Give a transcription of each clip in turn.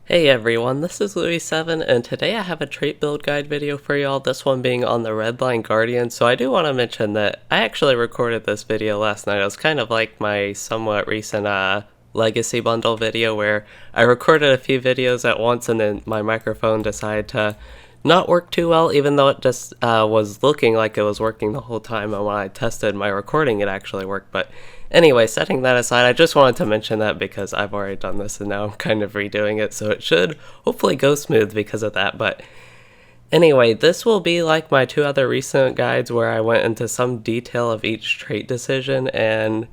Hey everyone, this is Louis7, and today I have a trait build guide video for y'all, this one being on the Redline Guardian. So I do want to mention that I actually recorded this video last night. It was kind of like my somewhat recent Legacy Bundle video where I recorded a few videos at once and then my microphone decided to not work too well, even though it just was looking like it was working the whole time, and when I tested my recording it actually worked. But anyway, setting that aside, I just wanted to mention that because I've already done this and now I'm kind of redoing it, so it should hopefully go smooth because of that. But anyway, this will be like my two other recent guides where I went into some detail of each trait decision, and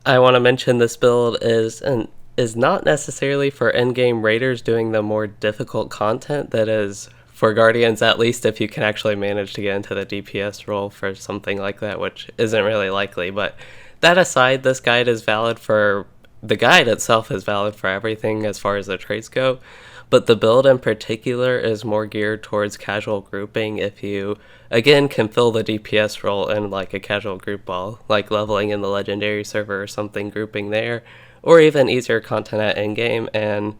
I want to mention this build is not necessarily for endgame raiders doing the more difficult content. That is for guardians, at least if you can actually manage to get into the DPS role for something like that, which isn't really likely. But that aside, this guide is valid for the guide itself is valid for everything as far as the traits go, but the build in particular is more geared towards casual grouping if you again can fill the DPS role in like a casual group ball, like leveling in the legendary server or something, grouping there, or even easier content at endgame. And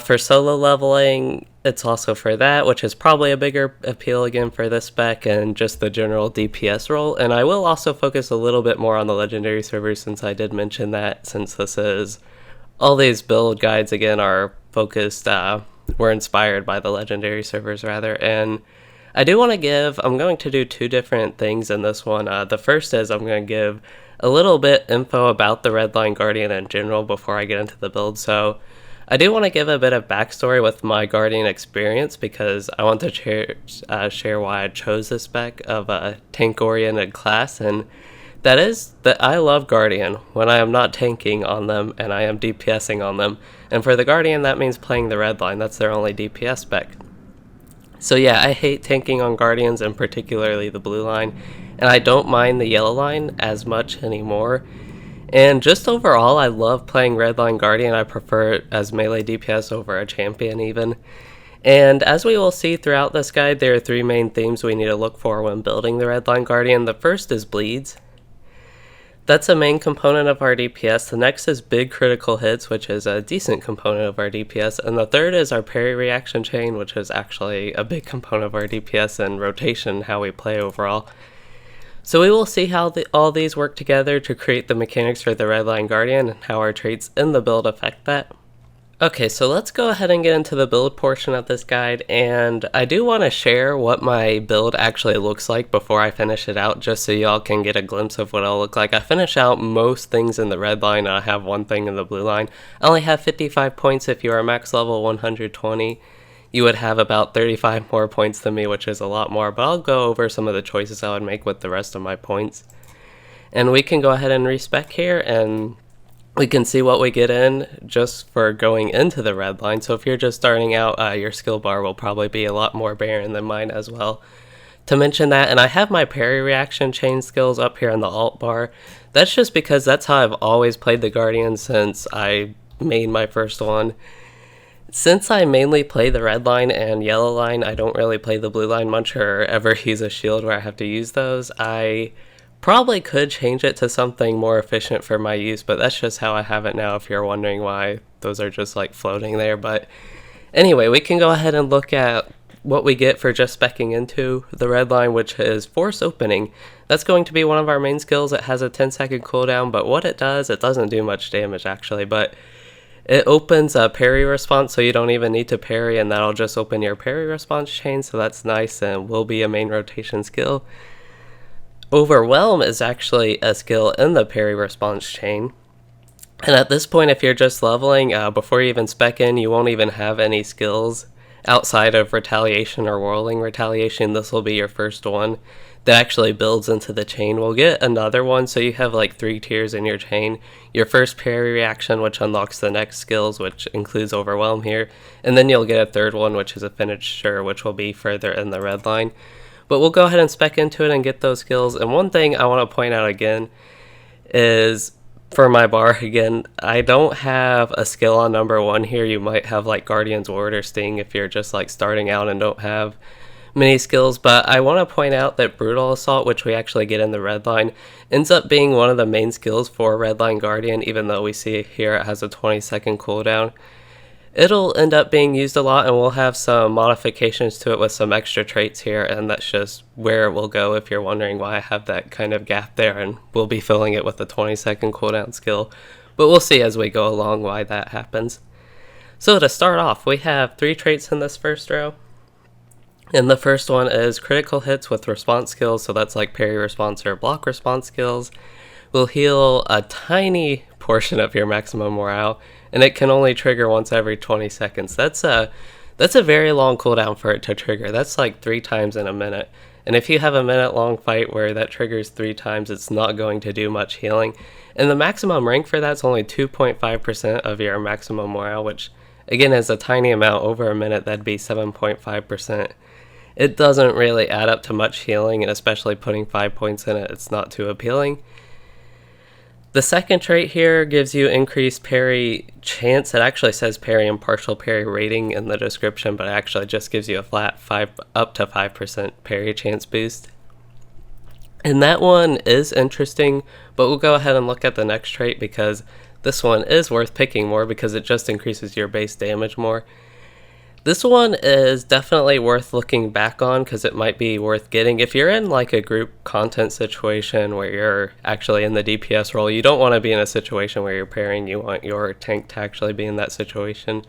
for solo leveling, it's also for that, which is probably a bigger appeal again for this spec and just the general DPS role. And I will also focus a little bit more on the legendary servers since I did mention that, since this is all these build guides again are focused, were inspired by the legendary servers rather. And I do want to I'm going to do two different things in this one. The first is I'm going to give a little bit info about the Redline Guardian in general before I get into the build. So I do want to give a bit of backstory with my Guardian experience because I want to share why I chose this spec of a tank-oriented class, and that is that I love Guardian when I am not tanking on them and I am DPSing on them. And for the Guardian, that means playing the red line. That's their only DPS spec. So yeah, I hate tanking on Guardians, and particularly the blue line, and I don't mind the yellow line as much anymore. And just overall, I love playing Redline Guardian. I prefer it as melee DPS over a champion even. And as we will see throughout this guide, there are three main themes we need to look for when building the Redline Guardian. The first is bleeds. That's a main component of our DPS. The next is big critical hits, which is a decent component of our DPS. And the third is our parry reaction chain, which is actually a big component of our DPS and rotation, how we play overall. So we will see how all these work together to create the mechanics for the Redline Guardian and how our traits in the build affect that. Okay, so let's go ahead and get into the build portion of this guide, and I do want to share what my build actually looks like before I finish it out, just so y'all can get a glimpse of what it'll look like. I finish out most things in the red line, and I have one thing in the blue line. I only have 55 points. If you are max level 120. You would have about 35 more points than me, which is a lot more, but I'll go over some of the choices I would make with the rest of my points. And we can go ahead and respec here, and we can see what we get in just for going into the red line. So if you're just starting out, your skill bar will probably be a lot more barren than mine as well. To mention that, and I have my parry reaction chain skills up here in the alt bar. That's just because that's how I've always played the Guardian since I made my first one. Since I mainly play the red line and yellow line, I don't really play the blue line much or ever use a shield where I have to use those. I probably could change it to something more efficient for my use, but that's just how I have it now if you're wondering why those are just like floating there. But anyway, we can go ahead and look at what we get for just speccing into the red line, which is force opening. That's going to be one of our main skills. It has a 10-second cooldown, but what it doesn't do much damage actually, but it opens a parry response, so you don't even need to parry, and that'll just open your parry response chain, so that's nice and will be a main rotation skill. Overwhelm is actually a skill in the parry response chain. And at this point, if you're just leveling, before you even spec in, you won't even have any skills outside of retaliation or whirling retaliation. This will be your first one that actually builds into the chain. We'll get another one, so you have like 3 tiers in your chain. Your first parry reaction, which unlocks the next skills, which includes overwhelm here, and then you'll get a third one, which is a finisher, which will be further in the red line. But we'll go ahead and spec into it and get those skills. And one thing I want to point out again is for my bar again, I don't have a skill on number 1 here. You might have like Guardian's Ward or Sting if you're just like starting out and don't have many skills, but I want to point out that Brutal Assault, which we actually get in the red line, ends up being one of the main skills for Redline Guardian, even though we see here it has a 20-second cooldown. It'll end up being used a lot, and we'll have some modifications to it with some extra traits here, and that's just where it will go if you're wondering why I have that kind of gap there, and we'll be filling it with a 20-second cooldown skill. But we'll see as we go along why that happens. So to start off, we have 3 traits in this first row. And the first one is critical hits with response skills, so that's like parry response or block response skills. Will heal a tiny portion of your maximum morale, and it can only trigger once every 20 seconds. That's a very long cooldown for it to trigger. That's like 3 times in a minute. And if you have a minute long fight where that triggers 3 times, it's not going to do much healing. And the maximum rank for that's only 2.5% of your maximum morale, which again is a tiny amount. Over a minute, that'd be 7.5%. It doesn't really add up to much healing, and especially putting 5 points in it, it's not too appealing. The second trait here gives you increased parry chance. It actually says parry and partial parry rating in the description, but it actually just gives you a flat up to 5% parry chance boost. And that one is interesting, but we'll go ahead and look at the next trait because this one is worth picking more because it just increases your base damage more. This one is definitely worth looking back on because it might be worth getting. If you're in like a group content situation where you're actually in the DPS role, you don't want to be in a situation where you're parrying, you want your tank to actually be in that situation.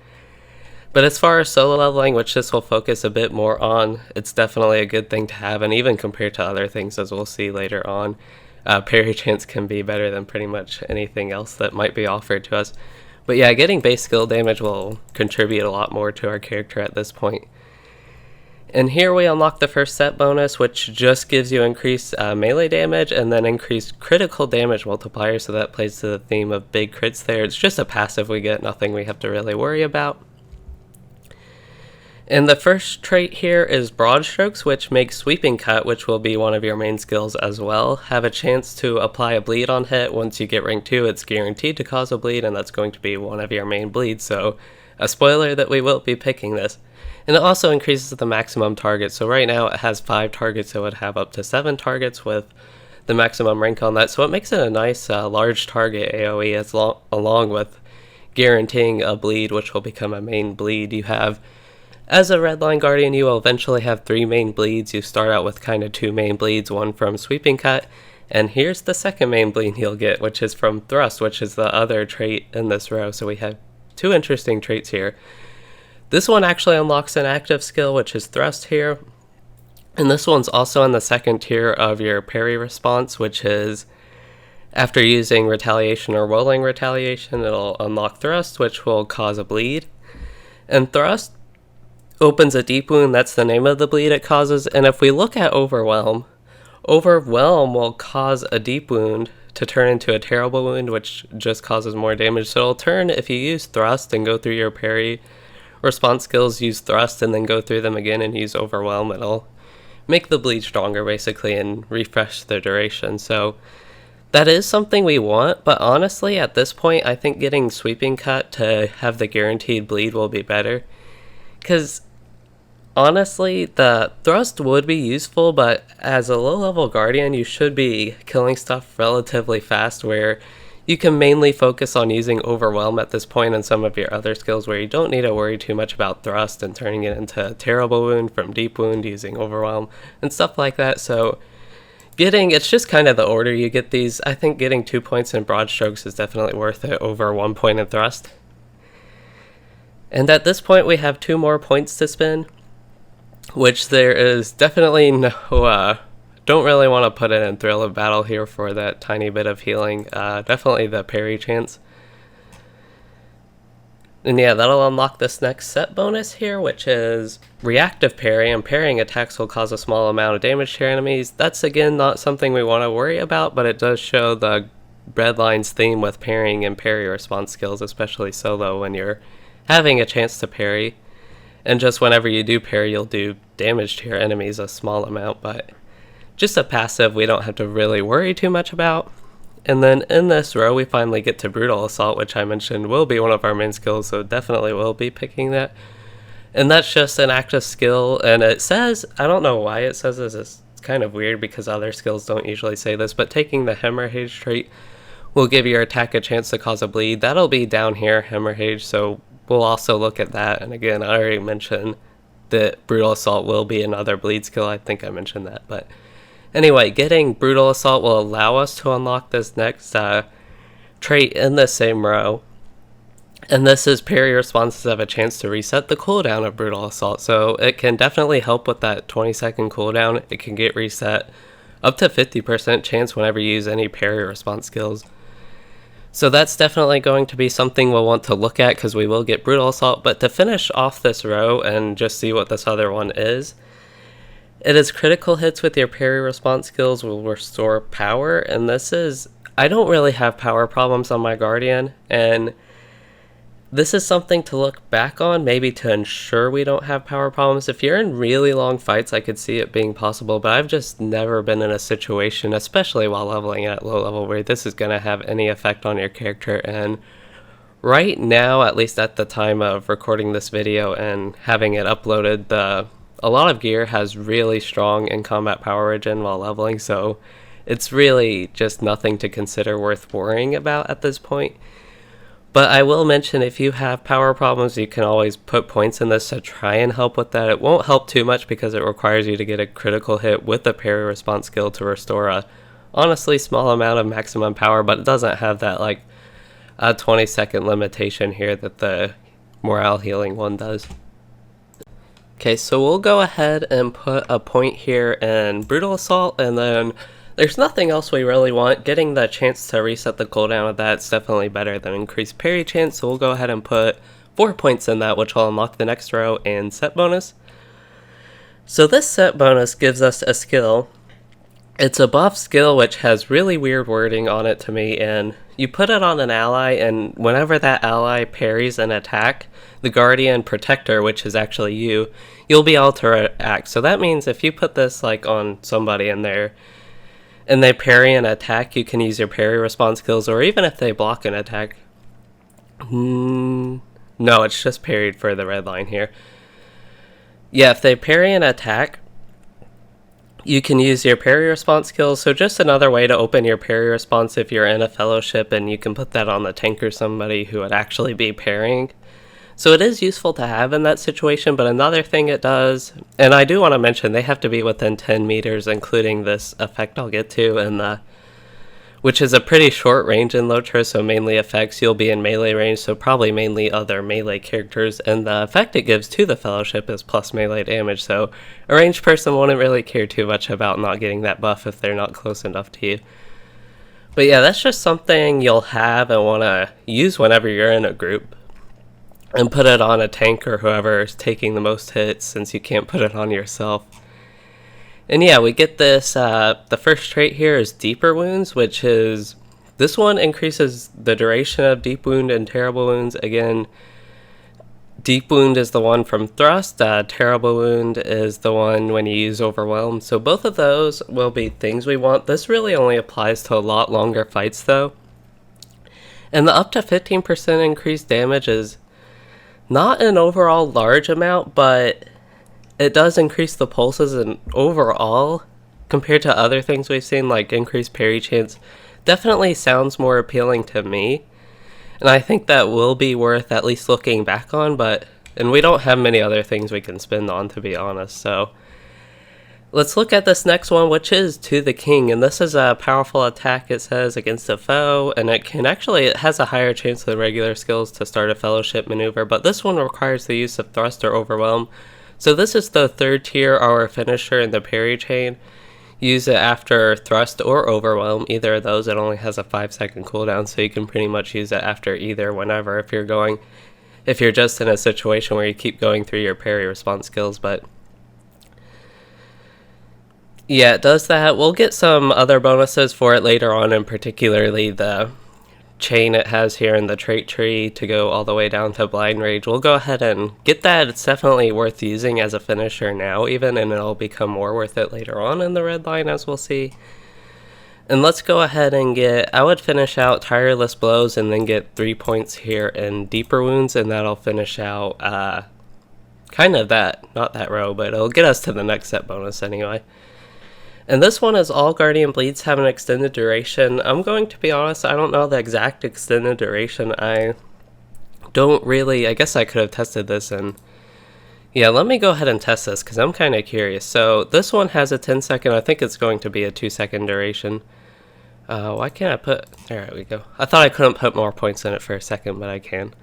But as far as solo leveling, which this will focus a bit more on, it's definitely a good thing to have, and even compared to other things as we'll see later on, parry chance can be better than pretty much anything else that might be offered to us. But yeah, getting base skill damage will contribute a lot more to our character at this point. And here we unlock the first set bonus, which just gives you increased melee damage and then increased critical damage multiplier, so that plays to the theme of big crits there. It's just a passive we get, nothing we have to really worry about. And the first trait here is Broad Strokes, which makes Sweeping Cut, which will be one of your main skills as well, have a chance to apply a bleed on hit. Once you get rank 2, it's guaranteed to cause a bleed, and that's going to be one of your main bleeds, so a spoiler that we will be picking this. And it also increases the maximum target, so right now it has 5 targets, so it would have up to 7 targets with the maximum rank on that, so it makes it a nice large target AoE along with guaranteeing a bleed, which will become a main bleed. You have, as a Redline Guardian, you will eventually have 3 main bleeds. You start out with kind of 2 main bleeds, one from Sweeping Cut, and here's the second main bleed you'll get, which is from Thrust, which is the other trait in this row. So we have 2 interesting traits here. This one actually unlocks an active skill, which is Thrust here, and this one's also in the second tier of your parry response, which is after using Retaliation or Rolling Retaliation, it'll unlock Thrust, which will cause a bleed. And Thrust opens a deep wound, that's the name of the bleed it causes, and if we look at Overwhelm will cause a deep wound to turn into a terrible wound, which just causes more damage. So it'll turn, if you use Thrust and go through your parry response skills, use Thrust and then go through them again and use Overwhelm, it'll make the bleed stronger basically and refresh the duration. So that is something we want, but honestly at this point I think getting Sweeping Cut to have the guaranteed bleed will be better, because honestly, the Thrust would be useful, but as a low-level Guardian, you should be killing stuff relatively fast, where you can mainly focus on using Overwhelm at this point and some of your other skills where you don't need to worry too much about Thrust and turning it into Terrible Wound from Deep Wound using Overwhelm and stuff like that. So it's just kind of the order you get these. I think getting 2 points in Broad Strokes is definitely worth it over 1 point in Thrust. And at this point, we have 2 more points to spend, which there is definitely no, don't really want to put it in Thrill of Battle here for that tiny bit of healing, definitely the parry chance. And yeah, that'll unlock this next set bonus here, which is Reactive Parry, and parrying attacks will cause a small amount of damage to your enemies. That's again not something we want to worry about, but it does show the Redline's theme with parrying and parry response skills, especially solo when you're having a chance to parry. And just whenever you do parry, you'll do damage to your enemies, a small amount, but just a passive we don't have to really worry too much about. And then in this row, we finally get to Brutal Assault, which I mentioned will be one of our main skills, so definitely will be picking that. And that's just an active skill, and it says, I don't know why it says this, it's kind of weird because other skills don't usually say this, but taking the Hemorrhage trait will give your attack a chance to cause a bleed. That'll be down here, Hemorrhage, so we'll also look at that. And again, I already mentioned that Brutal Assault will be another bleed skill. I think I mentioned that. But anyway, getting Brutal Assault will allow us to unlock this next trait in the same row. And this is parry responses have a chance to reset the cooldown of Brutal Assault. So it can definitely help with that 20-second cooldown. It can get reset up to 50% chance whenever you use any parry response skills. So that's definitely going to be something we'll want to look at because we will get Brutal Assault. But to finish off this row and just see what this other one is, it is critical hits with your parry response skills will restore power. And this is, I don't really have power problems on my Guardian, and this is something to look back on, maybe to ensure we don't have power problems. If you're in really long fights, I could see it being possible, but I've just never been in a situation, especially while leveling at low level, where this is going to have any effect on your character. And right now, at least at the time of recording this video and having it uploaded, a lot of gear has really strong in-combat power regen while leveling, so it's really just nothing to consider worth worrying about at this point. But I will mention, if you have power problems, you can always put points in this to try and help with that. It won't help too much because it requires you to get a critical hit with the parry response skill to restore a honestly small amount of maximum power, but it doesn't have that like a 20-second limitation here that the morale healing one does. Okay, so we'll go ahead and put a point here in Brutal Assault, and then there's nothing else we really want. Getting the chance to reset the cooldown of that's definitely better than increased parry chance, so we'll go ahead and put 4 points in that, which will unlock the next row and set bonus. So this set bonus gives us a skill. It's a buff skill which has really weird wording on it to me, and you put it on an ally, and whenever that ally parries an attack, the Guardian Protector, which is actually you'll be able to react. So that means if you put this like on somebody in there, and they parry an attack, you can use your parry response skills, or even if they block an attack. No, it's just parried for the red line here. Yeah, if they parry an attack, you can use your parry response skills. So just another way to open your parry response if you're in a fellowship, and you can put that on the tank or somebody who would actually be parrying. So it is useful to have in that situation, but another thing it does, and I do want to mention, they have to be within 10 meters, including this effect I'll get to, and which is a pretty short range in LOTRO, so mainly effects, you'll be in melee range, so probably mainly other melee characters, and the effect it gives to the fellowship is plus melee damage, so a ranged person wouldn't really care too much about not getting that buff if they're not close enough to you. But yeah, that's just something you'll have and want to use whenever you're in a group, and put it on a tank or whoever is taking the most hits, since you can't put it on yourself. And yeah, we get this, the first trait here is Deeper Wounds, which is, this one increases the duration of Deep Wound and Terrible Wounds. Again, Deep Wound is the one from Thrust, Terrible Wound is the one when you use Overwhelm. So both of those will be things we want. This really only applies to a lot longer fights though. And the up to 15% increased damage is not an overall large amount, but it does increase the pulses, and overall, compared to other things we've seen, like increased parry chance, definitely sounds more appealing to me. And I think that will be worth at least looking back on, and we don't have many other things we can spend on, to be honest. So let's look at this next one, which is To the King, and this is a powerful attack, it says, against a foe, and it has a higher chance than regular skills to start a fellowship maneuver, but this one requires the use of Thrust or Overwhelm. So this is the third tier, our finisher in the parry chain. Use it after Thrust or Overwhelm, either of those. It only has a 5-second cooldown, so you can pretty much use it after either, whenever, if you're just in a situation where you keep going through your parry response skills. But yeah, it does that. We'll get some other bonuses for it later on, and particularly the chain it has here in the trait tree to go all the way down to Blind Rage. We'll go ahead and get that. It's definitely worth using as a finisher now even, and it'll become more worth it later on in the red line, as we'll see. And let's go ahead and I would finish out Tireless Blows and then get 3 points here in Deeper Wounds, and that'll finish out kind of not that row, but it'll get us to the next set bonus anyway. And this one is all Guardian Bleeds have an extended duration. I'm going to be honest, I don't know the exact extended duration. I don't really, I guess I could have tested this and yeah, let me go ahead and test this because I'm kind of curious. So this one has a 10-second, I think it's going to be a 2-second duration. Why can't I put, there we go. I thought I couldn't put more points in it for a second, but I can.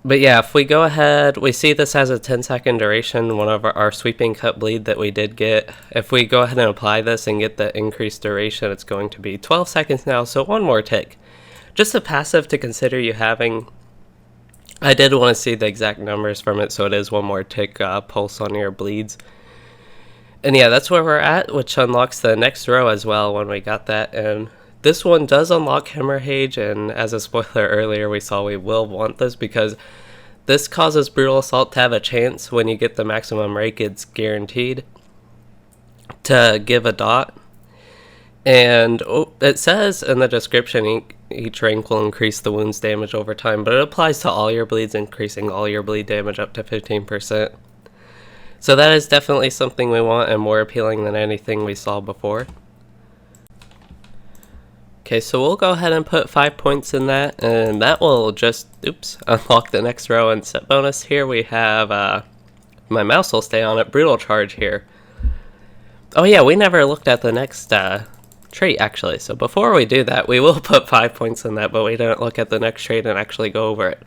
But yeah, if we go ahead, we see this has a 10-second duration, one of our sweeping cut bleed that we did get. If we go ahead and apply this and get the increased duration, it's going to be 12 seconds now, so one more tick. Just a passive to consider you having. I did want to see the exact numbers from it, so it is one more tick pulse on your bleeds. And yeah, that's where we're at, which unlocks the next row as well when we got that. And this one does unlock hemorrhage, and as a spoiler earlier, we saw we will want this because this causes Brutal Assault to have a chance when you get the maximum rake, it's guaranteed to give a dot. And it says in the description each rank will increase the wounds damage over time, but it applies to all your bleeds, increasing all your bleed damage up to 15%. So that is definitely something we want and more appealing than anything we saw before. Okay, so we'll go ahead and put 5 points in that, and that will just, unlock the next row. And set bonus here we have, my mouse will stay on it, Brutal Charge here. Oh yeah, we never looked at the next trait actually, so before we do that, we will put 5 points in that, but we didn't look at the next trait and actually go over it.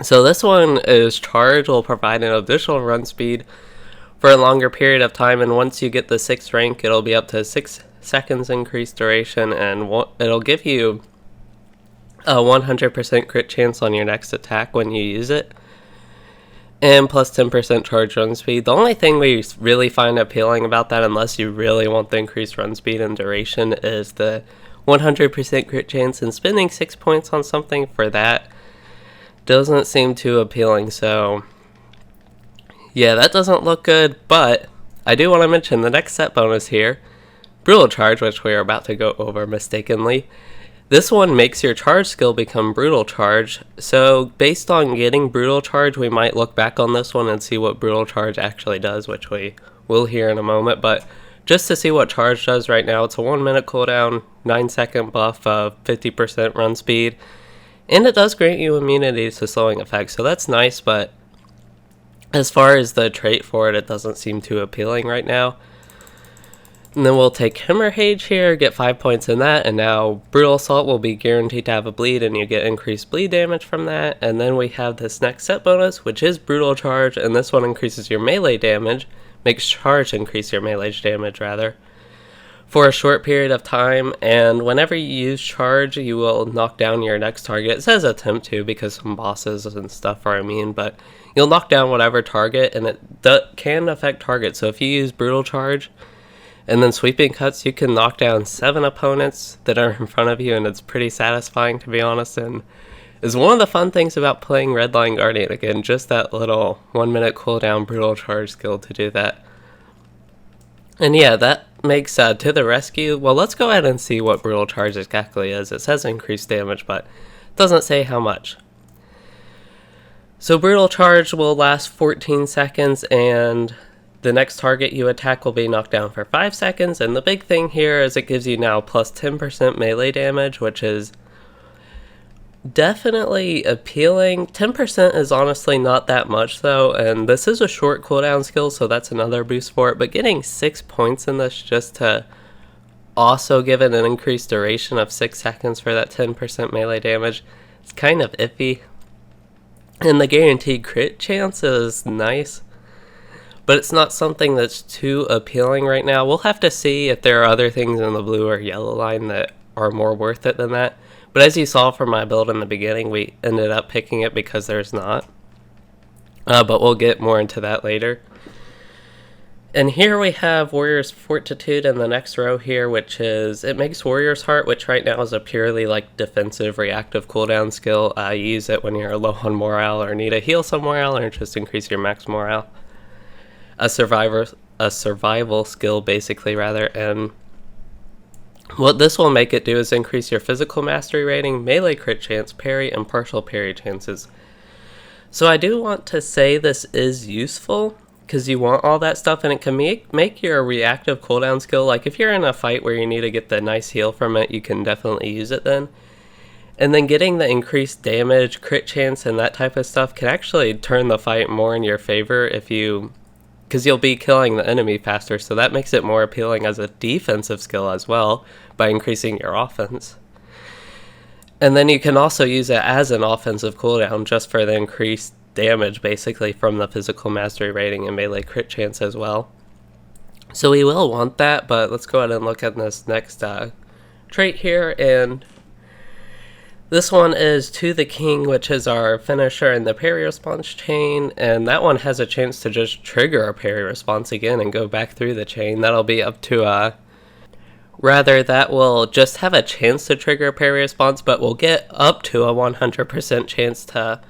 So this one is Charge, will provide an additional run speed for a longer period of time, and once you get the 6th rank, it'll be up to 6 seconds increased duration, and it'll give you a 100% crit chance on your next attack when you use it, and plus 10% charge run speed. The only thing we really find appealing about that, unless you really want the increased run speed and duration, is the 100% crit chance, and spending 6 points on something for that doesn't seem too appealing. So yeah, that doesn't look good, but I do want to mention the next set bonus here, Brutal Charge, which we are about to go over mistakenly. This one makes your charge skill become Brutal Charge, so based on getting Brutal Charge, we might look back on this one and see what Brutal Charge actually does, which we will hear in a moment. But just to see what Charge does right now, it's a 1 minute cooldown, 9-second buff of 50% run speed, and it does grant you immunity to slowing effects, so that's nice, but as far as the trait for it, it doesn't seem too appealing right now. And then we'll take Hemorrhage here, get 5 points in that, and now Brutal Assault will be guaranteed to have a bleed, and you get increased bleed damage from that. And then we have this next set bonus, which is Brutal Charge, and this one increases your melee damage, makes Charge increase your melee damage rather, for a short period of time, and whenever you use Charge, you will knock down your next target. It says attempt to because some bosses and stuff are immune, but you'll knock down whatever target, and it can affect targets. So if you use Brutal Charge and then Sweeping Cuts, you can knock down 7 opponents that are in front of you, and it's pretty satisfying, to be honest, and is one of the fun things about playing Redline Guardian. Again, just that little 1 minute cooldown Brutal Charge skill to do that. And yeah, that makes To the Rescue. Well, let's go ahead and see what Brutal Charge exactly is. It says increased damage, but it doesn't say how much. So Brutal Charge will last 14 seconds, and the next target you attack will be knocked down for 5 seconds, and the big thing here is it gives you now plus 10% melee damage, which is definitely appealing. 10% is honestly not that much though, and this is a short cooldown skill, so that's another boost for it, but getting 6 points in this just to also give it an increased duration of 6 seconds for that 10% melee damage, it's kind of iffy. And the guaranteed crit chance is nice, but it's not something that's too appealing right now. We'll have to see if there are other things in the blue or yellow line that are more worth it than that. But as you saw from my build in the beginning, we ended up picking it because there's not. But we'll get more into that later. And here we have Warrior's Fortitude in the next row here, which is, it makes Warrior's Heart, which right now is a purely like defensive reactive cooldown skill. You use it when you're low on morale or need to heal some morale or just increase your max morale. A survival skill basically rather, and what this will make it do is increase your physical mastery rating, melee crit chance, parry, and partial parry chances. So I do want to say this is useful because you want all that stuff, and it can make your reactive cooldown skill, like if you're in a fight where you need to get the nice heal from it, you can definitely use it then. And then getting the increased damage, crit chance, and that type of stuff can actually turn the fight more in your favor because you'll be killing the enemy faster, so that makes it more appealing as a defensive skill as well by increasing your offense. And then you can also use it as an offensive cooldown just for the increased damage basically from the physical mastery rating and melee crit chance as well. So we will want that, but let's go ahead and look at this next trait here, and this one is To the King, which is our finisher in the parry response chain, and that one has a chance to just trigger a parry response again and go back through the chain. That'll be up to that will just have a chance to trigger a parry response, but will get up to a 100% chance to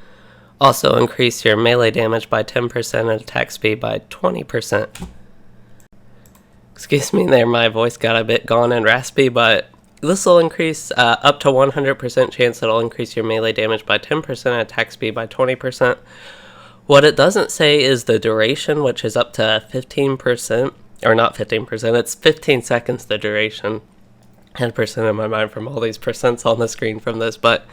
also increase your melee damage by 10% and attack speed by 20%. Excuse me there, my voice got a bit gone and raspy, but this will increase up to 100% chance that it'll increase your melee damage by 10% and attack speed by 20%. What it doesn't say is the duration, which is up to 15%, or not 15%, it's 15 seconds the duration. I had percent in my mind from all these percents on the screen from this, but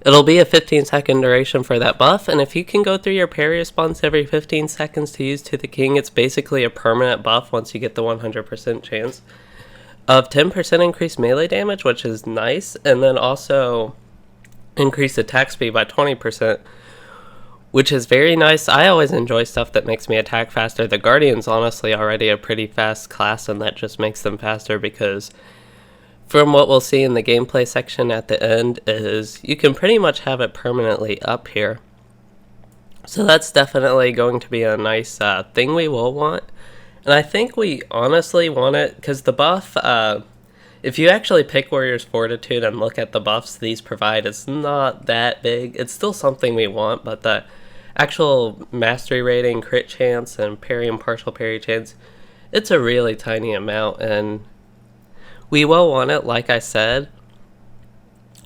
it'll be a 15-second duration for that buff, and if you can go through your parry response every 15 seconds to use To the King, it's basically a permanent buff once you get the 100% chance of 10% increased melee damage, which is nice, and then also increased attack speed by 20%, which is very nice. I always enjoy stuff that makes me attack faster. The Guardian's honestly already a pretty fast class, and that just makes them faster because from what we'll see in the gameplay section at the end is you can pretty much have it permanently up here. So that's definitely going to be a nice thing we will want. And I think we honestly want it because the buff, if you actually pick Warrior's Fortitude and look at the buffs these provide, it's not that big. It's still something we want, but the actual mastery rating, crit chance, and parry and partial parry chance, it's a really tiny amount, and we will want it, like I said.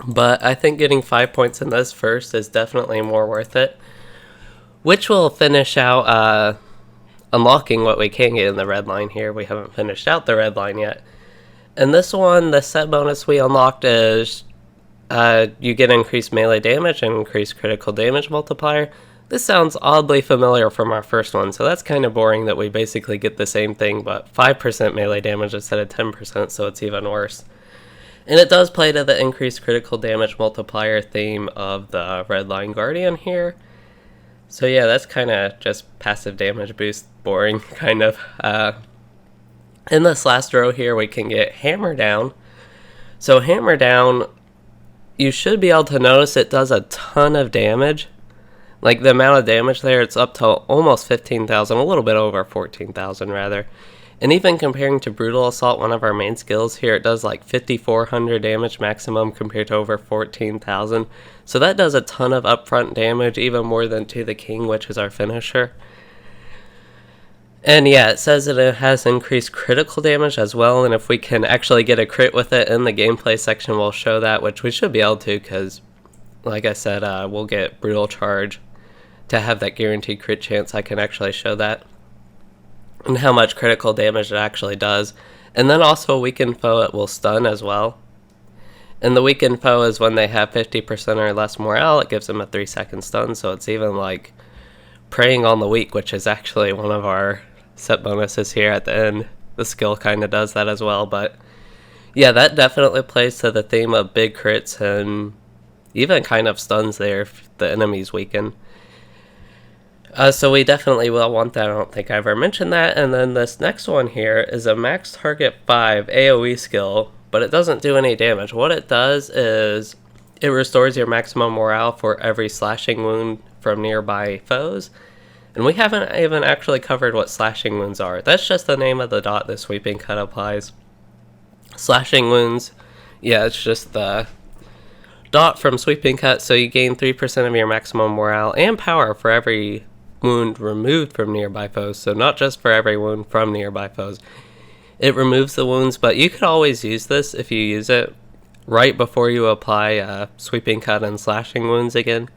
But I think getting 5 points in this first is definitely more worth it, which will finish out unlocking what we can get in the red line here. We haven't finished out the red line yet. And this one, the set bonus we unlocked is you get increased melee damage and increased critical damage multiplier. This sounds oddly familiar from our first one, so that's kind of boring that we basically get the same thing, but 5% melee damage instead of 10%, so it's even worse. And it does play to the increased critical damage multiplier theme of the Red Line Guardian here. So yeah, that's kind of just passive damage boost, boring, kind of. In this last row here, we can get Hammer Down. So Hammer Down, you should be able to notice it does a ton of damage. Like the amount of damage there, it's up to almost 15,000, a little bit over 14,000 rather. And even comparing to Brutal Assault, one of our main skills here, it does like 5,400 damage maximum compared to over 14,000. So that does a ton of upfront damage, even more than To the King, which is our finisher. And yeah, it says that it has increased critical damage as well, and if we can actually get a crit with it in the gameplay section, we'll show that, which we should be able to, because like I said, we'll get Brutal Charge to have that guaranteed crit chance. I can actually show that and how much critical damage it actually does. And then also Weakened Foe, it will stun as well. And the Weakened Foe is when they have 50% or less morale, it gives them a 3-second stun, so it's even like Preying on the Weak, which is actually one of our set bonuses here at the end. The skill kind of does that as well, but yeah, that definitely plays to the theme of big crits and even kind of stuns there if the enemy's weakened. So we definitely will want that. I don't think I ever mentioned that. And then this next one here is a max target 5 AoE skill, but it doesn't do any damage. What it does is it restores your maximum morale for every slashing wound from nearby foes. And we haven't even actually covered what slashing wounds are. That's just the name of the dot the sweeping cut applies. Slashing wounds, yeah, it's just the dot from sweeping cut, so you gain 3% of your maximum morale and power for every wound removed from nearby foes. So not just for every wound from nearby foes. It removes the wounds, but you could always use this if you use it right before you apply sweeping cut and slashing wounds again.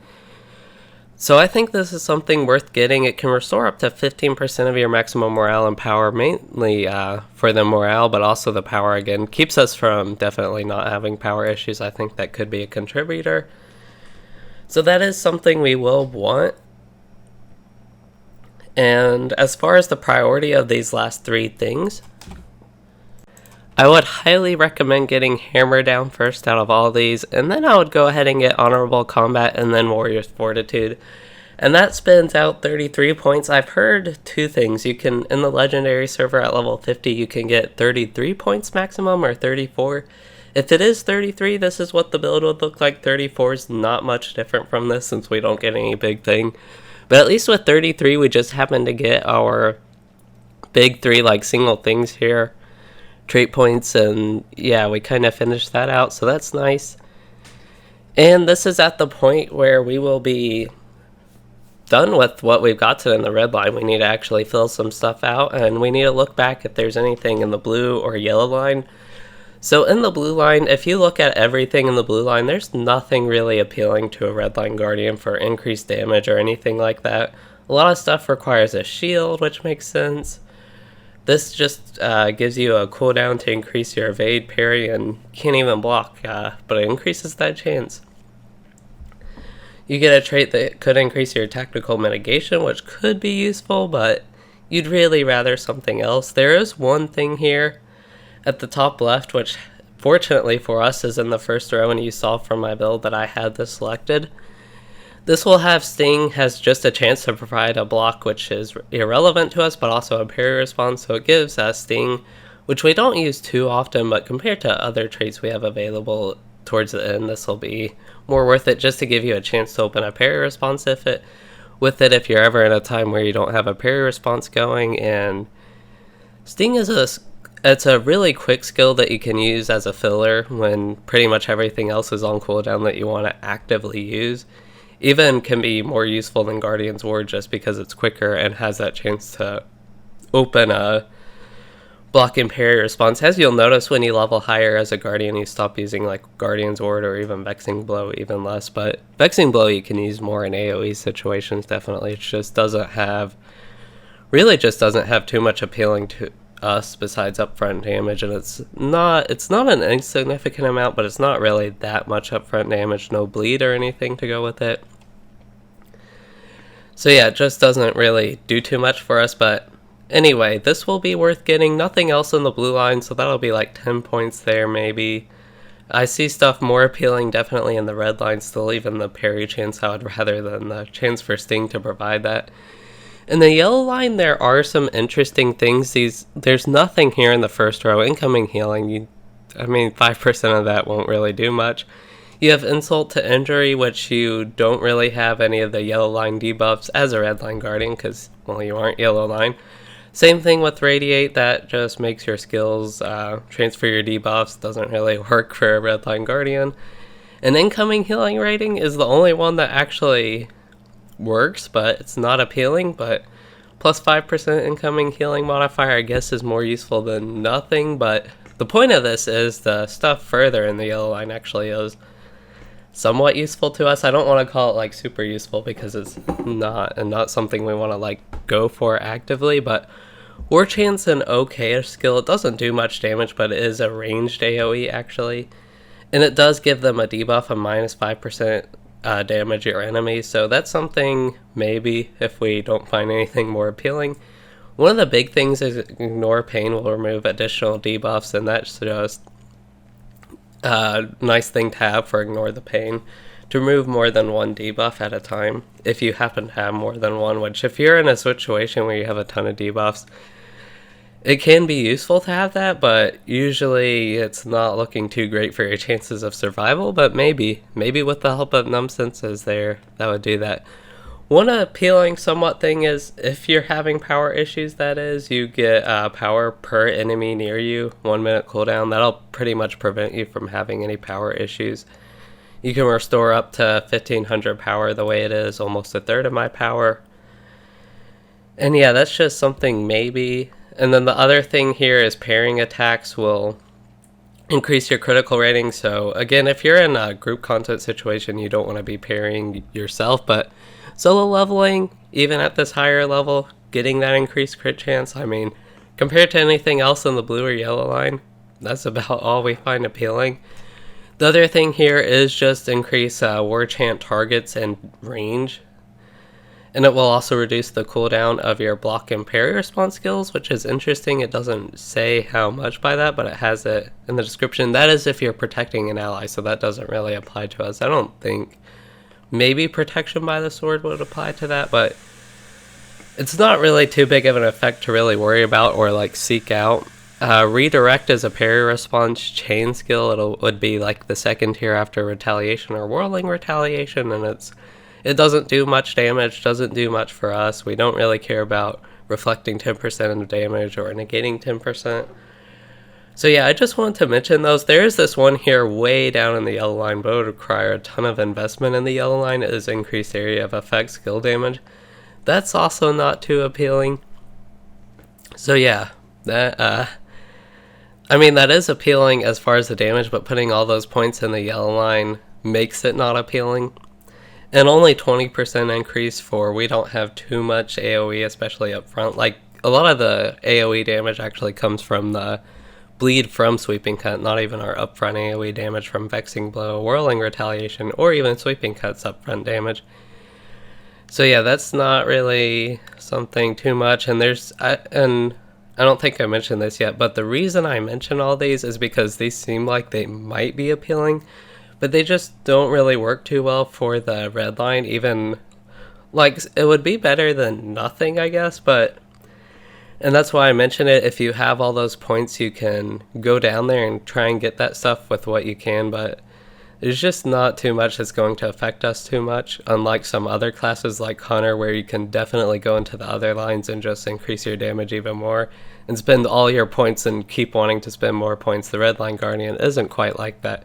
So I think this is something worth getting. It can restore up to 15% of your maximum morale and power, mainly for the morale, but also the power again. Keeps us from definitely not having power issues. I think that could be a contributor. So that is something we will want. And as far as the priority of these last three things, I would highly recommend getting Hammer down first out of all these, and then I would go ahead and get Honorable Combat and then Warrior's Fortitude. And that spins out 33 points. I've heard two things. You can, in the Legendary server at level 50, you can get 33 points maximum or 34. If it is 33, this is what the build would look like. 34 is not much different from this since we don't get any big thing. But at least with 33, we just happen to get our big three like single things here. Trait points, and yeah, we kind of finished that out, so that's nice. And this is at the point where we will be done with what we've got to in the red line. We need to actually fill some stuff out, and we need to look back if there's anything in the blue or yellow line. So in the blue line, if you look at everything in the blue line, there's nothing really appealing to a red line guardian for increased damage or anything like that. A lot of stuff requires a shield, which makes sense. This just gives you a cooldown to increase your evade, parry, and can't even block, but it increases that chance. You get a trait that could increase your tactical mitigation, which could be useful, but you'd really rather something else. There is one thing here at the top left, which fortunately for us is in the first row, and you saw from my build that I had this selected. This will have Sting has just a chance to provide a block which is irrelevant to us, but also a parry response, so it gives us Sting, which we don't use too often, but compared to other traits we have available towards the end, this will be more worth it just to give you a chance to open a parry response if you're ever in a time where you don't have a parry response going. And Sting is it's a really quick skill that you can use as a filler when pretty much everything else is on cooldown that you want to actively use. Even can be more useful than Guardian's Ward just because it's quicker and has that chance to open a block and parry response. As you'll notice, when you level higher as a Guardian, you stop using like Guardian's Ward or even Vexing Blow even less. But Vexing Blow you can use more in AoE situations, definitely. It just doesn't have too much appealing to us besides upfront damage, and it's not an insignificant amount, but it's not really that much upfront damage, no bleed or anything to go with it. So yeah, it just doesn't really do too much for us, but anyway, this will be worth getting. Nothing else in the blue line, so that'll be like 10 points there maybe. I see stuff more appealing definitely in the red line still, even the parry chance I would rather than the chance for Sting to provide that. In the yellow line, there are some interesting things. There's nothing here in the first row. Incoming healing, 5% of that won't really do much. You have insult to injury, which you don't really have any of the yellow line debuffs as a red line guardian because, well, you aren't yellow line. Same thing with radiate, that just makes your skills transfer your debuffs. Doesn't really work for a red line guardian. And incoming healing rating is the only one that actually works, but it's not appealing. But plus 5% incoming healing modifier I guess is more useful than nothing, but the point of this is the stuff further in the yellow line actually is somewhat useful to us. I don't want to call it like super useful because it's not, and not something we want to like go for actively, but War Chant's an okay skill. It doesn't do much damage, but it is a ranged AoE actually, and it does give them a debuff of minus 5% damage your enemies, so that's something maybe if we don't find anything more appealing. One of the big things is Ignore Pain will remove additional debuffs, and that's just a nice thing to have for Ignore the Pain, to remove more than one debuff at a time if you happen to have more than one, which if you're in a situation where you have a ton of debuffs, it can be useful to have that, but usually it's not looking too great for your chances of survival, but maybe with the help of Numb Senses there, that would do that. One appealing somewhat thing is if you're having power issues, that is, you get power per enemy near you, 1 minute cooldown. That'll pretty much prevent you from having any power issues. You can restore up to 1500 power the way it is, almost a third of my power. And yeah, that's just something maybe. And then the other thing here is parrying attacks will increase your critical rating. So again, if you're in a group content situation, you don't want to be parrying yourself, but solo leveling, even at this higher level, getting that increased crit chance, I mean, compared to anything else in the blue or yellow line, that's about all we find appealing. The other thing here is just increase war chant targets and range. And it will also reduce the cooldown of your block and parry response skills, which is interesting. It doesn't say how much by that, but it has it in the description. That is if you're protecting an ally, so that doesn't really apply to us. I don't think. Maybe protection by the sword would apply to that, but it's not really too big of an effect to really worry about or like seek out. Redirect is a parry response chain skill. It would be like the second tier after retaliation or whirling retaliation, and it doesn't do much damage, doesn't do much for us. We don't really care about reflecting 10% of damage or negating 10%. So yeah, I just wanted to mention those. There is this one here way down in the yellow line, but it would require a ton of investment in the yellow line. It is increased area of effect skill damage. That's also not too appealing. So yeah, that I mean, that is appealing as far as the damage, but putting all those points in the yellow line makes it not appealing. And only 20% increase for we don't have too much AoE, especially up front. Like, a lot of the AoE damage actually comes from the bleed from Sweeping Cut, not even our upfront AoE damage from Vexing Blow, Whirling Retaliation, or even Sweeping Cut's upfront damage. So yeah, that's not really something too much. And I don't think I mentioned this yet, but the reason I mention all these is because these seem like they might be appealing, but they just don't really work too well for the red line. Even, like, it would be better than nothing, I guess, and that's why I mention it. If you have all those points, you can go down there and try and get that stuff with what you can, but there's just not too much that's going to affect us too much, unlike some other classes like Hunter, where you can definitely go into the other lines and just increase your damage even more and spend all your points and keep wanting to spend more points. The Red Line Guardian isn't quite like that.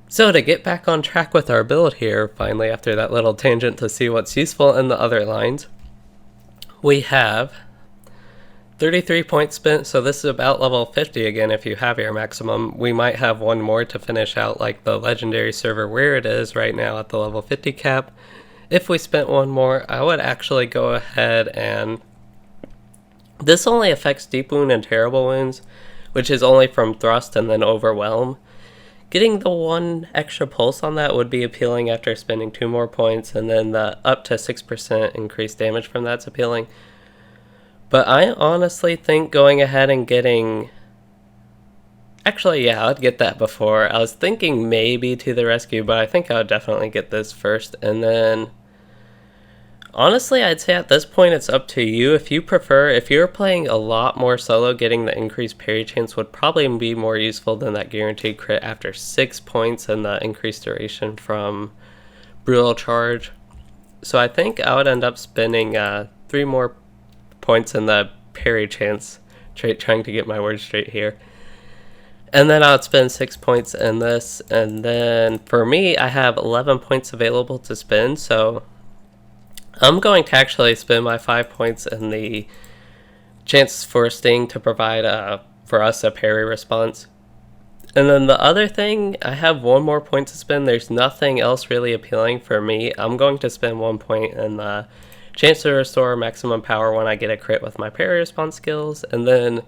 So to get back on track with our build here, finally after that little tangent to see what's useful in the other lines, we have 33 points spent, so this is about level 50 again if you have your maximum. We might have one more to finish out like the legendary server where it is right now at the level 50 cap. If we spent one more, I would actually go ahead and... This only affects Deep Wound and Terrible Wounds, which is only from Thrust and then Overwhelm. Getting the one extra pulse on that would be appealing after spending 2 more points, and then the up to 6% increased damage from that's appealing. But I honestly think going ahead and getting... Actually, yeah, I'd get that before. I was thinking maybe To the Rescue, but I think I would definitely get this first. And then, honestly, I'd say at this point it's up to you. If you prefer, if you're playing a lot more solo, getting the increased parry chance would probably be more useful than that guaranteed crit after 6 points and the increased duration from Brutal Charge. So I think I would end up spending 3 more points in the parry chance, trying to get my words straight here. And then I would spend 6 points in this, and then for me, I have 11 points available to spend, so I'm going to actually spend my 5 points in the chance for Sting to provide for us a parry response. And then the other thing, I have 1 more point to spend. There's nothing else really appealing for me. I'm going to spend 1 point in the chance to restore maximum power when I get a crit with my parry response skills. And then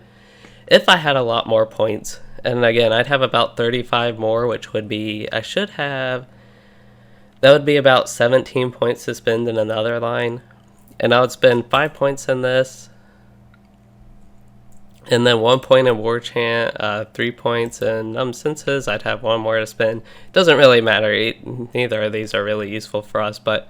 if I had a lot more points, and again, I'd have about 35 more, which would be, that would be about 17 points to spend in another line. And I would spend 5 points in this, and then 1 point in War Chant, 3 points in Senses. I'd have 1 more to spend. Doesn't really matter. Neither of these are really useful for us, but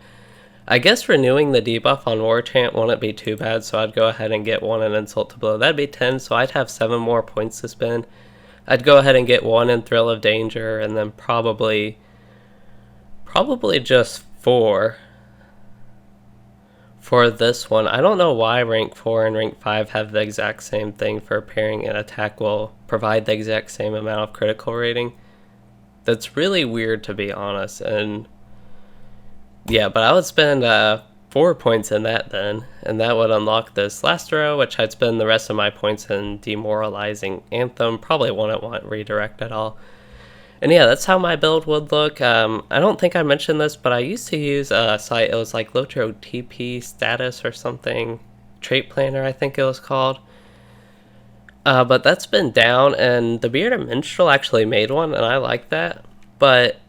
I guess renewing the debuff on War Chant wouldn't be too bad, so I'd go ahead and get 1 in Insult to Blow. That'd be 10, so I'd have 7 more points to spend. I'd go ahead and get 1 in Thrill of Danger, and then probably just 4 for this one. I don't know why rank 4 and rank 5 have the exact same thing for parrying an attack will provide the exact same amount of critical rating. That's really weird, to be honest. And yeah, but I would spend 4 points in that then, and that would unlock this LOTRO, which I'd spend the rest of my points in demoralizing Anthem. Probably wouldn't want redirect at all. And yeah, that's how my build would look. I don't think I mentioned this, but I used to use a site, it was like LOTRO TP status or something, Trait Planner I think it was called. But that's been down, and the Bearded Minstrel actually made one, and I like that, but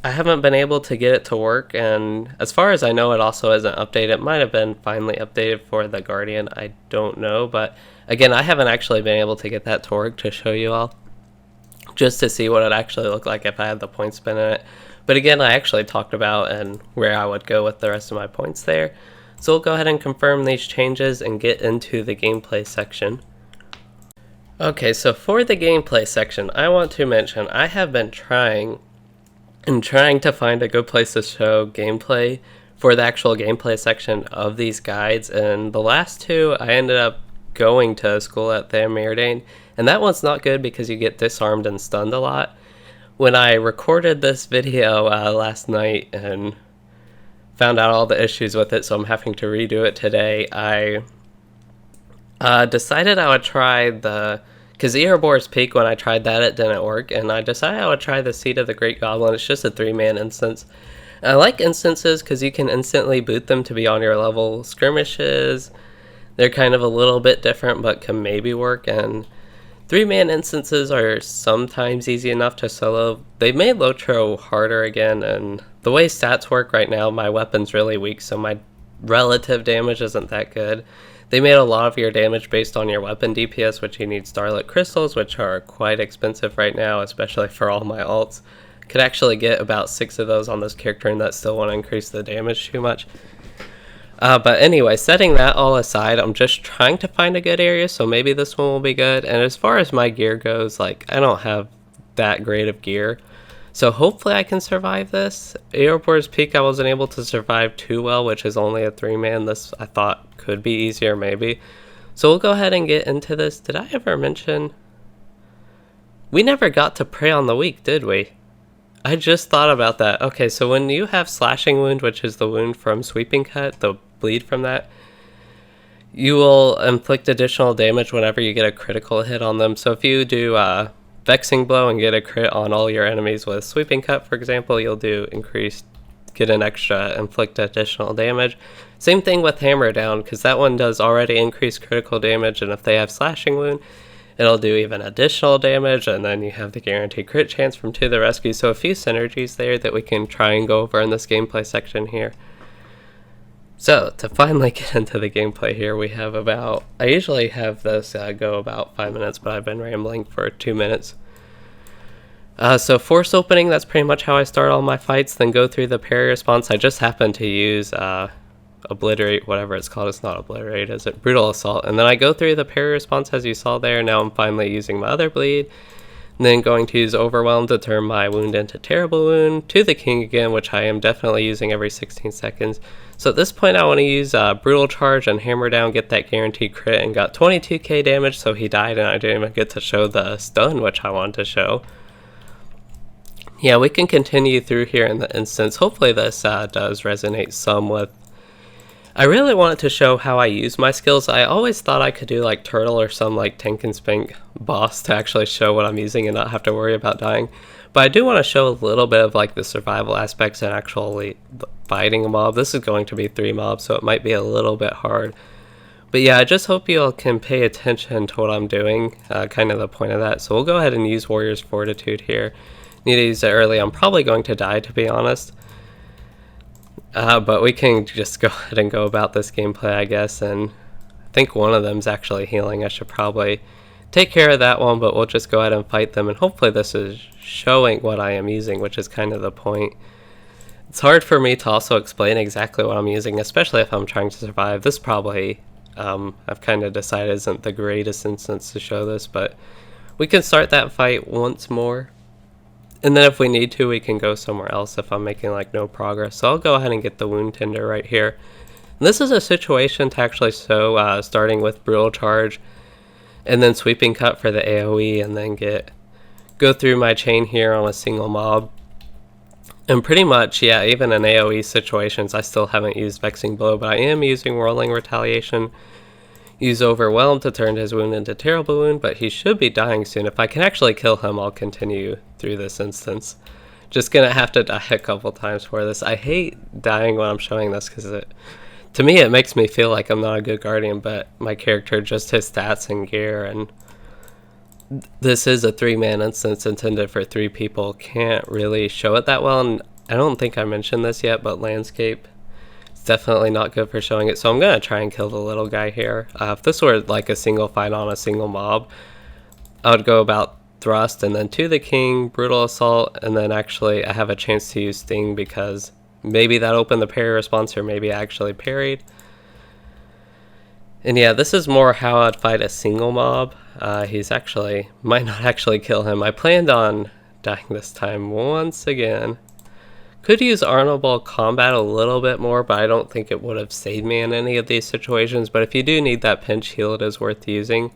I haven't been able to get it to work, and as far as I know, it also isn't updated. It might have been finally updated for the Guardian, I don't know, but again, I haven't actually been able to get that to work to show you all, just to see what it actually looked like if I had the point spin in it. But again, I actually talked about and where I would go with the rest of my points there. So we'll go ahead and confirm these changes and get into the gameplay section. Okay, so for the gameplay section, I want to mention I have been trying to find a good place to show gameplay for the actual gameplay section of these guides, and the last two I ended up going to school at the Meridian, and that one's not good because you get disarmed and stunned a lot. When I recorded this video last night and found out all the issues with it, so I'm having to redo it today, I decided I would try because Erebor's Peak, when I tried that, it didn't work, and I decided I would try the Seat of the Great Goblin. It's just a 3-man instance. I like instances because you can instantly boot them to be on your level. Skirmishes, they're kind of a little bit different, but can maybe work, and 3-man instances are sometimes easy enough to solo. They've made LOTRO harder again, and the way stats work right now, my weapon's really weak, so my relative damage isn't that good. They made a lot of your damage based on your weapon DPS, which you need Starlit Crystals, which are quite expensive right now, especially for all my alts. Could actually get about 6 of those on this character, and that still won't increase the damage too much. But anyway, setting that all aside, I'm just trying to find a good area, so maybe this one will be good. And as far as my gear goes, like, I don't have that great of gear, so hopefully I can survive this. Erebor's Peak I wasn't able to survive too well, which is only a 3-man. This I thought could be easier maybe. So we'll go ahead and get into this. Did I ever mention? We never got to Prey on the Weak, did we? I just thought about that. Okay, so when you have Slashing Wound, which is the wound from Sweeping Cut, the bleed from that, you will inflict additional damage whenever you get a critical hit on them. So if you do Vexing Blow and get a crit on all your enemies with Sweeping Cut, for example, you'll get an extra inflict additional damage. Same thing with Hammer Down, because that one does already increase critical damage, and if they have Slashing Wound, it'll do even additional damage, and then you have the guaranteed crit chance from To the Rescue. So a few synergies there that we can try and go over in this gameplay section here. So to finally get into the gameplay here, we have I usually have this go about 5 minutes, but I've been rambling for 2 minutes. So Force Opening, that's pretty much how I start all my fights, then go through the parry response. I just happen to use Obliterate, whatever it's called. It's not Obliterate, is it? Brutal Assault. And then I go through the parry response as you saw there. Now I'm finally using my other bleed. And then going to use Overwhelm to turn my wound into Terrible Wound. To the King again, which I am definitely using every 16 seconds. So at this point I want to use Brutal Charge and Hammer Down, get that guaranteed crit, and got 22k damage, so he died and I didn't even get to show the stun, which I wanted to show. Yeah, we can continue through here in the instance. Hopefully this does resonate some with... I really wanted to show how I use my skills. I always thought I could do like Turtle or some like Tank and Spank boss to actually show what I'm using and not have to worry about dying. But I do want to show a little bit of like the survival aspects and actually fighting a mob. This is going to be 3 mobs, so it might be a little bit hard. But yeah, I just hope you all can pay attention to what I'm doing, kind of the point of that. So we'll go ahead and use Warrior's Fortitude here. Need to use it early. I'm probably going to die, to be honest. But we can just go ahead and go about this gameplay, I guess, and I think one of them's actually healing. I should probably take care of that one, but we'll just go ahead and fight them, and hopefully this is showing what I am using, which is kind of the point. It's hard for me to also explain exactly what I'm using, especially if I'm trying to survive. This probably, I've kind of decided isn't the greatest instance to show this, but we can start that fight once more. And then if we need to, we can go somewhere else if I'm making like no progress. So I'll go ahead and get the Wound Tender right here. And this is a situation to actually show, starting with Brutal Charge and then Sweeping Cut for the AoE, and then go through my chain here on a single mob. And pretty much, yeah, even in AoE situations, I still haven't used Vexing Blow, but I am using Whirling Retaliation. Use Overwhelm to turn his wound into Terrible Wound, but he should be dying soon. If I can actually kill him, I'll continue through this instance. Just gonna have to die a couple times for this. I hate dying when I'm showing this because to me it makes me feel like I'm not a good guardian, but my character, just his stats and gear, and this is a 3-man instance intended for 3 people, can't really show it that well. And I don't think I mentioned this yet, but landscape is definitely not good for showing it, so I'm gonna try and kill the little guy here. If this were like a single fight on a single mob, I would go about thrust and then to the king, brutal assault, and then actually I have a chance to use sting because maybe that opened the parry response, or maybe I actually parried. And yeah, this is more how I'd fight a single mob. He's actually, might not actually kill him. I planned on dying this time once again. Could use honorable combat a little bit more, but I don't think it would have saved me in any of these situations. But if you do need that pinch heal, it is worth using.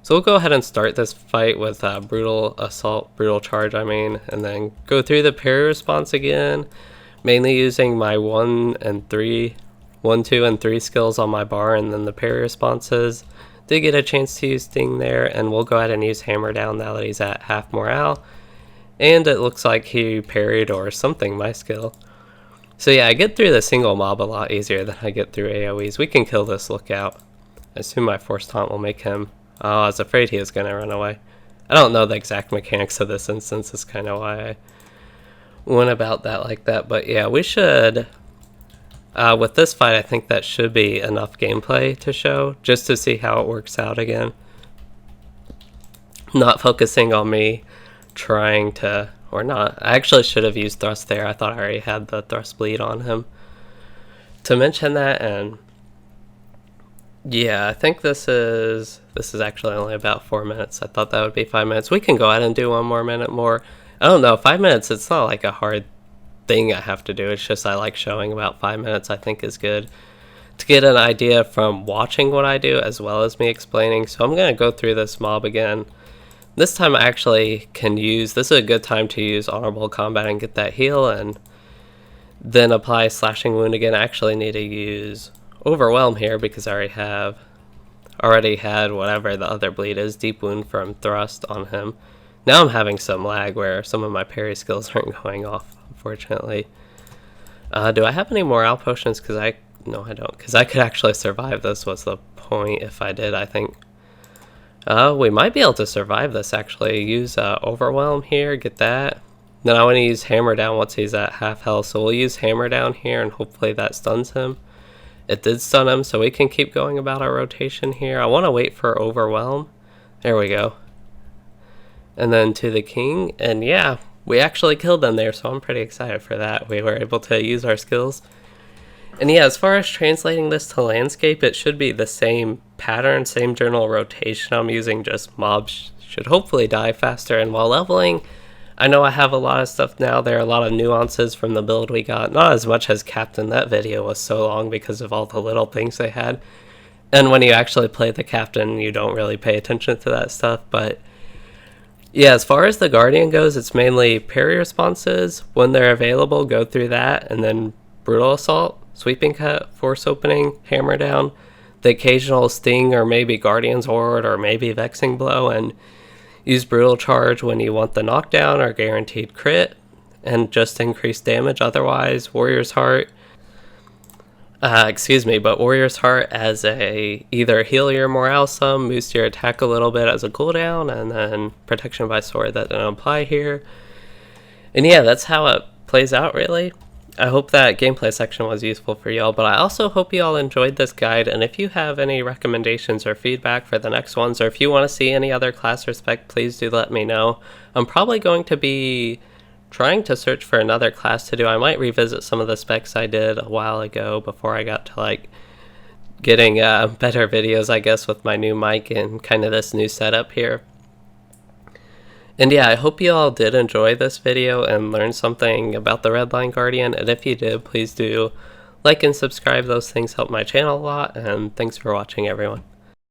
So we'll go ahead and start this fight with brutal assault, brutal charge, and then go through the parry response again, mainly using my 1, 2, and 3 skills on my bar, and then the parry responses. Did get a chance to use sting there, and we'll go ahead and use hammer down now that he's at half morale. And it looks like he parried or something my skill. So yeah, I get through the single mob a lot easier than I get through AoEs. We can kill this lookout. I assume my force taunt will make him... Oh, I was afraid he was going to run away. I don't know the exact mechanics of this instance, is kind of why I went about that like that. But yeah, we should... with this fight, I think that should be enough gameplay to show, just to see how it works out again. Not focusing on me trying to, or not. I actually should have used thrust there. I thought I already had the thrust bleed on him to mention that. And yeah, I think this is actually only about 4 minutes. I thought that would be 5 minutes. We can go ahead and do 1 more minute more. I don't know, 5 minutes, it's not like a hard thing I have to do. It's just I like showing about 5 minutes. I think is good to get an idea from watching what I do as well as me explaining. So I'm going to go through this mob again. This time I actually can use, this is a good time to use honorable combat and get that heal, and then apply slashing wound again. I actually need to use overwhelm here because I already had whatever the other bleed is, deep wound from thrust on him. Now I'm having some lag where some of my parry skills aren't going off, unfortunately. Do I have any morale potions? No, I don't, because I could actually survive this. What's the point if I did, I think. We might be able to survive this, actually. Use overwhelm here, get that. Then I want to use hammer down once he's at half health, so we'll use hammer down here and hopefully that stuns him. It did stun him, so we can keep going about our rotation here. I want to wait for overwhelm. There we go. And then to the king, and yeah, we actually killed them there, so I'm pretty excited for that. We were able to use our skills. And yeah, as far as translating this to landscape, it should be the same pattern, same general rotation I'm using, just mobs should hopefully die faster. And while leveling, I know I have a lot of stuff now. There are a lot of nuances from the build we got. Not as much as Captain. That video was so long because of all the little things they had. And when you actually play the Captain, you don't really pay attention to that stuff. But yeah, as far as the Guardian goes, it's mainly parry responses. When they're available, go through that, and then brutal assault, sweeping cut, force opening, hammer down, the occasional sting, or maybe Guardian's Horde, or maybe Vexing Blow, and use brutal charge when you want the knockdown or guaranteed crit, and just increase damage. Otherwise, Warrior's Heart, but Warrior's Heart as a either heal your morale some, boost your attack a little bit as a cooldown, and then protection by sword that didn't apply here. And yeah, that's how it plays out, really. I hope that gameplay section was useful for y'all, but I also hope y'all enjoyed this guide, and if you have any recommendations or feedback for the next ones, or if you want to see any other class or spec, please do let me know. I'm probably going to be trying to search for another class to do. I might revisit some of the specs I did a while ago before I got to like getting better videos, I guess, with my new mic and kind of this new setup here. And yeah, I hope you all did enjoy this video and learn something about the Redline Guardian, and if you did, please do like and subscribe. Those things help my channel a lot, and thanks for watching, everyone.